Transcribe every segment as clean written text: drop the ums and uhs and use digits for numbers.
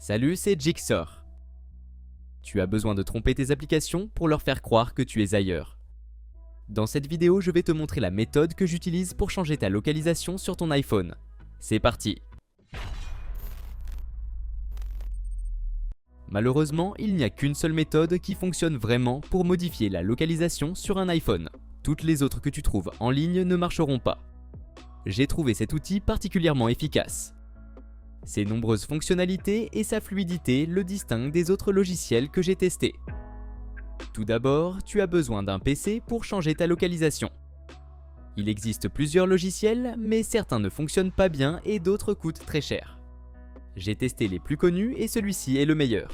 Salut, c'est Jigsaw. Tu as besoin de tromper tes applications pour leur faire croire que tu es ailleurs. Dans cette vidéo, je vais te montrer la méthode que j'utilise pour changer ta localisation sur ton iPhone. C'est parti! Malheureusement, il n'y a qu'une seule méthode qui fonctionne vraiment pour modifier la localisation sur un iPhone. Toutes les autres que tu trouves en ligne ne marcheront pas. J'ai trouvé cet outil particulièrement efficace. Ses nombreuses fonctionnalités et sa fluidité le distinguent des autres logiciels que j'ai testés. Tout d'abord, tu as besoin d'un PC pour changer ta localisation. Il existe plusieurs logiciels, mais certains ne fonctionnent pas bien et d'autres coûtent très cher. J'ai testé les plus connus et celui-ci est le meilleur.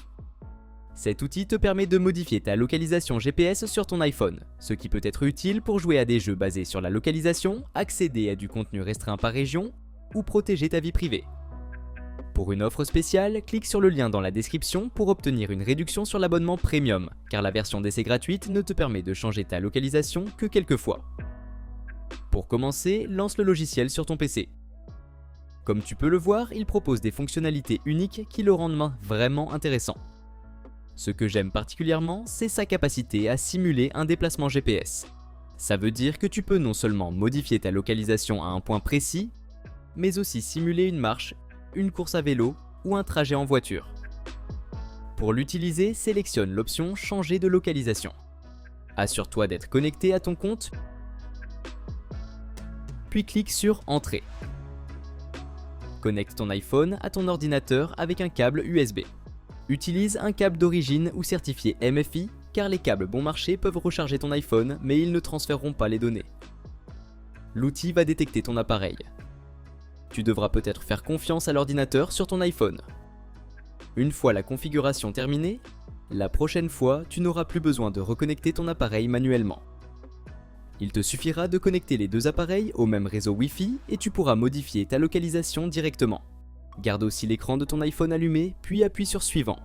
Cet outil te permet de modifier ta localisation GPS sur ton iPhone, ce qui peut être utile pour jouer à des jeux basés sur la localisation, accéder à du contenu restreint par région ou protéger ta vie privée. Pour une offre spéciale, clique sur le lien dans la description pour obtenir une réduction sur l'abonnement Premium, car la version d'essai gratuite ne te permet de changer ta localisation que quelques fois. Pour commencer, lance le logiciel sur ton PC. Comme tu peux le voir, il propose des fonctionnalités uniques qui le rendent vraiment intéressant. Ce que j'aime particulièrement, c'est sa capacité à simuler un déplacement GPS. Ça veut dire que tu peux non seulement modifier ta localisation à un point précis, mais aussi simuler une marche, une course à vélo ou un trajet en voiture. Pour l'utiliser, sélectionne l'option Changer de localisation. Assure-toi d'être connecté à ton compte, puis clique sur Entrée. Connecte ton iPhone à ton ordinateur avec un câble USB. Utilise un câble d'origine ou certifié MFI, car les câbles bon marché peuvent recharger ton iPhone, mais ils ne transféreront pas les données. L'outil va détecter ton appareil. Tu devras peut-être faire confiance à l'ordinateur sur ton iPhone. Une fois la configuration terminée, la prochaine fois, tu n'auras plus besoin de reconnecter ton appareil manuellement. Il te suffira de connecter les deux appareils au même réseau Wi-Fi et tu pourras modifier ta localisation directement. Garde aussi l'écran de ton iPhone allumé, puis appuie sur Suivant.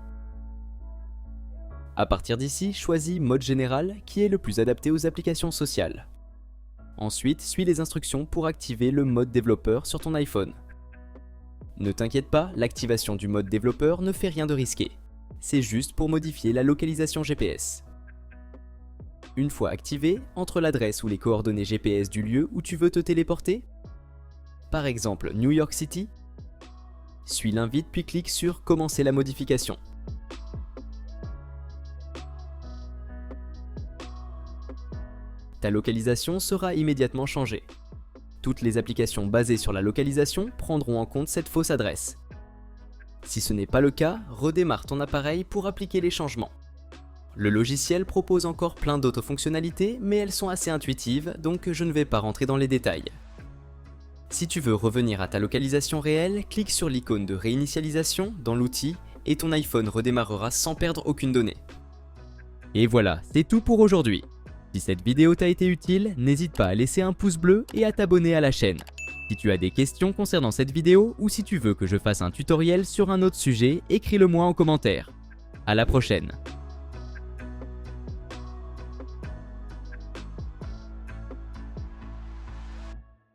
À partir d'ici, choisis Mode général qui est le plus adapté aux applications sociales. Ensuite, suis les instructions pour activer le mode développeur sur ton iPhone. Ne t'inquiète pas, l'activation du mode développeur ne fait rien de risqué. C'est juste pour modifier la localisation GPS. Une fois activé, entre l'adresse ou les coordonnées GPS du lieu où tu veux te téléporter, par exemple New York City, suis l'invite puis clique sur Commencer la modification. Ta localisation sera immédiatement changée. Toutes les applications basées sur la localisation prendront en compte cette fausse adresse. Si ce n'est pas le cas, redémarre ton appareil pour appliquer les changements. Le logiciel propose encore plein d'autres fonctionnalités, mais elles sont assez intuitives, donc je ne vais pas rentrer dans les détails. Si tu veux revenir à ta localisation réelle, clique sur l'icône de réinitialisation dans l'outil et ton iPhone redémarrera sans perdre aucune donnée. Et voilà, c'est tout pour aujourd'hui. Si cette vidéo t'a été utile, n'hésite pas à laisser un pouce bleu et à t'abonner à la chaîne. Si tu as des questions concernant cette vidéo ou si tu veux que je fasse un tutoriel sur un autre sujet, écris-le moi en commentaire. À la prochaine.